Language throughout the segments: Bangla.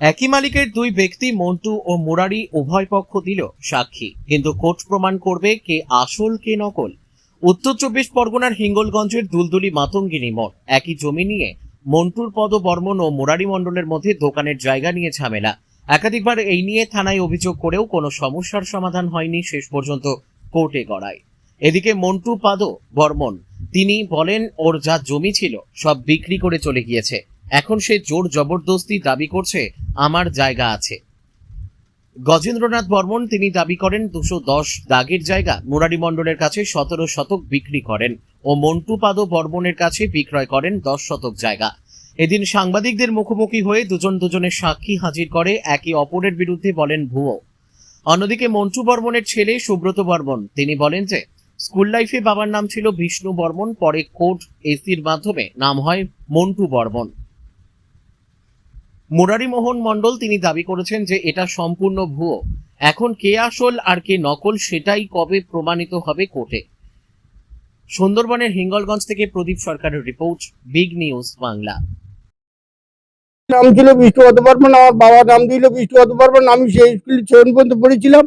একই মালিকের দুই ব্যক্তি মন্টু ও মুরারি উভয় পক্ষ দিল সাক্ষী, কিন্তু কোর্ট প্রমাণ করবে কে আসল কে নকল। উত্তর 24 পরগনার হিঙ্গলগঞ্জের দুলদুলি মাতঙ্গিনী মোড়। একই জমি নিয়ে মন্টুর পদ বর্মন ও মুরারি মণ্ডলের মধ্যে দোকানের জায়গা নিয়ে ঝামেলা। একাধিকবার এই নিয়ে থানায় অভিযোগ করেও কোনো সমস্যার সমাধান হয়নি, শেষ পর্যন্ত কোর্টে গড়ায়। এদিকে মন্টু পাদ বর্মন তিনি বলেন ওর যা জমি ছিল সব বিক্রি করে চলে গিয়েছে, এখন সে জোর জবরদস্তি দাবি করছে আমার জায়গা আছে। গজেন্দ্রনাথ বর্মন তিনি দাবি করেন 210 দাগের জায়গা মুরারি মণ্ডলের কাছে 17 শতক বিক্রি করেন ও মন্টু পাদ বর্মনের কাছে বিক্রয় করেন 10 শতক জায়গা। এদিন সাংবাদিকদের মুখোমুখি হয়ে দুজনের সাক্ষী হাজির করে একে অপরের বিরুদ্ধে বলেন ভুয়ো। অন্যদিকে মন্টু বর্মনের ছেলে সুব্রত বর্মন তিনি বলেন যে স্কুল লাইফে বাবার নাম ছিল বিষ্ণু বর্মন, পরে কোর্ট এসির মাধ্যমে নাম হয় মন্টু বর্মন। মুরারি মোহন মণ্ডল তিনি দাবি করেছেন যে এটা সম্পূর্ণ ভুয়ো। এখন কে আসল আর কে নকল সেটাই কবে প্রমাণিত হবে কোর্টে। সুন্দরবনের হিঙ্গলগঞ্জ থেকে প্রদীপ সরকারের রিপোর্ট, বিগ নিউজ বাংলা। নাম ছিল বিষ্ণুপদ বর্মন, আমার বাবার নাম দিল বিষ্ণুপদ বর্মন। আমি সেই স্কুলে 7 পর্যন্ত পড়েছিলাম।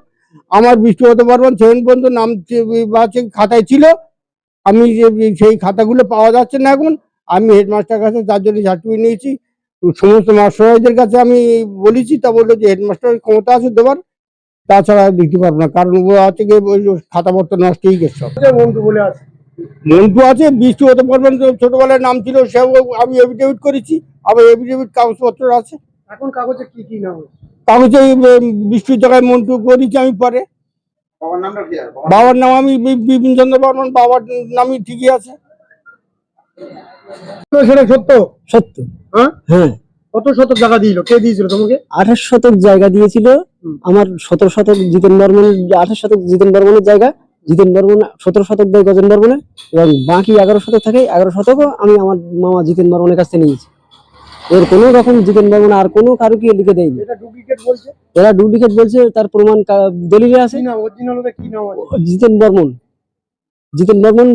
আমার বিষ্ণুপদ বর্মন 7 পর্যন্ত নাম খাতায় ছিল। আমি সেই খাতাগুলো পাওয়া যাচ্ছে না এখন। আমি হেডমাস্টার কাছে তার জন্য সার্টিফিকেট নিয়েছি। সমস্ত মাস্টারদের কাছে আমি বলেছি, তা বললো যে হেডমাস্টারের ক্ষমতা আছে দেবার, তাছাড়া দিতে পারবো না, কারণ ও আছে গিয়ে ওই খাতাপত্র নষ্ট হয়ে গেছে। মন্টু বলে আছে, মন্টু আছে, বিষ্ণুপদ বর্মন ছোটবেলায় নাম ছিল, সেও আমি এফিডেভিট করেছি। আবার এফিডেভিট কাগজপত্র আছে। এখন কাগজে কি কি নাম? কাগজে বিষ্ণুর জায়গায় মন্টু করেছি আমি পরে। বাবার নাম আমি বিপিন চন্দ্র বর্মন, বাবার নামই ঠিকই আছে। সেটা সত্য? সত্য। হ্যাঁ হ্যাঁ। কত শতক জায়গা দিয়েছিল? কে দিয়েছিল তোমাকে? 28 শতক জায়গা দিয়েছিল আমার। 17 শতক জিতেন বর্মনের, 28 শতক জিতেন বর্মনের জায়গা। জিতেন বর্মন 17 শতক দেয় গজেন বর্মনের, এবং বাকি 11 শতক থাকে। 11 শতকও আমি আমার মামা জিতেন বর্মনের কাছ থেকে নিয়েছি। এর কোনো রকম জিতেন বর্মন আর কোনো কারুকে লিখে দেয়নি। এটা ডুপ্লিকেট বলছে। এরা ডুপ্লিকেট বলছে, তার প্রমাণ দলিলে আছে। কি নাম অরিজিনাল? ওটা কি নাম আছে? জিতেন বর্মন। জিতেন বর্মন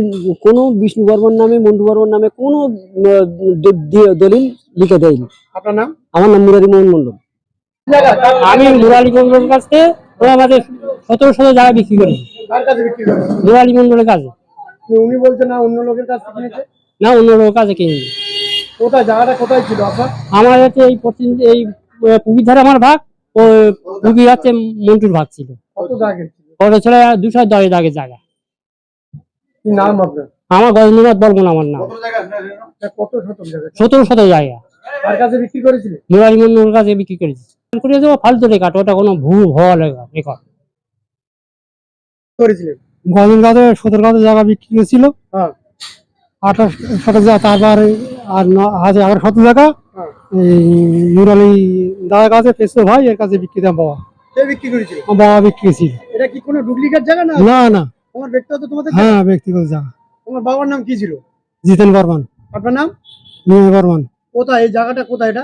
কোনো বিষ্ণু বর্মন নামে, মন্টু বর্মন নামে কোনো দলিল লিখে দেয়নি। আপনার নাম? আমার নাম মুরারি মোহন মন্ডল। আমি মুরারি মন্ডলের কাছ থেকে ও আমাদের 17 শতক জায়গা বিক্রি করে। কার কাছে বিক্রি করে? মুরারি মন্ডলের কাছে। উনি বলছে না অন্য লোকের কাছ থেকে কিনেছে। না, অন্য লোকের কাছে কিনেনি। কোথায় জায়গাটা কোথায় ছিল আপনার? আমার হচ্ছে এই পশ্চিম, এই পুকুর ধারে আমার ভাগ, ও পুকুর হচ্ছে মন্টুর ভাগ ছিল। কত দাগের ছিল? ওটা ছিল 210 দাগের জায়গা। কি নাম আপনার? আমার গজেন্দ্রনাথ বর্মন আমার নাম। কত শতক জায়গা? 17 শতক জায়গা কার কাছে বিক্রি করেছিলেন? মুরারি মন্ডলের কাছে বিক্রি করেছি। ফালতু রেকর্ড, ওটা কোনো ভুয়া রেকর্ড করেছিলেন। গজেন্দ্রনাথে 17 শতক জায়গা বিক্রি করেছিল। হ্যাঁ। 28 শতক জায়গা, তারপর আর 11 শতক জায়গা হ্যাঁ। এই মুরালি দাদার কাছে, পেছো ভাই এর কাছে বিক্রি দাম বাবা। কে বিক্রি করেছিল? বাবা বিক্রি করেছিল। এটা কি কোনো ডুপ্লিকেট জায়গা না? না না, তোমার ব্যক্তিগত তোমাদের? হ্যাঁ ব্যক্তিগত জায়গা। তোমার বাবার নাম কি ছিল? জিতেন বর্মন। আপনার নাম? নিয়ে বর্মন। কোথায় এই জায়গাটা? কোথায় এটা?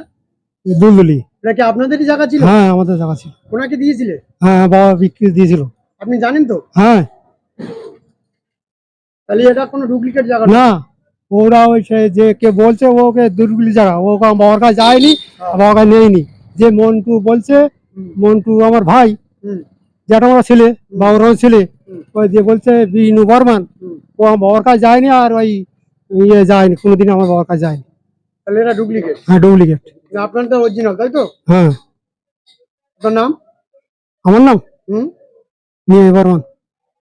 দুলদুলি। এটা কি আপনাদেরই জায়গা ছিল? হ্যাঁ আমাদের জায়গা ছিল। ওনাকে দিয়েছিলে? হ্যাঁ বাবা বিক্রি দিয়েছিল। আপনি জানেন তো? হ্যাঁ। তাহলে এটা কোনো ডুপ্লিকেট জায়গা না, ওরা ওই যে কে বলছে ওকে দুর্গুলি জায়গা, ও বাবার কাছে যায়নি, বাবার কাছে নেয়নি। যে মন্টু বলছে, মন্টু আমার ভাই, যেটা আমার ছেলে, বাবার ছেলে, ওই যে বলছে বিষ্ণু বর্মন, ও আমার বাবার কাছে যায়নি, আর ওই ইয়ে যায়নি, কোনোদিন আমার বাবার কাছে যায়নি। তাহলে এটা ডুপ্লিকেট? হ্যাঁ ডুপ্লিকেট। আপনারটা অরিজিনাল, তাই তো? হ্যাঁ। আপনার নাম? আমার নাম নিয়ে বর্মন।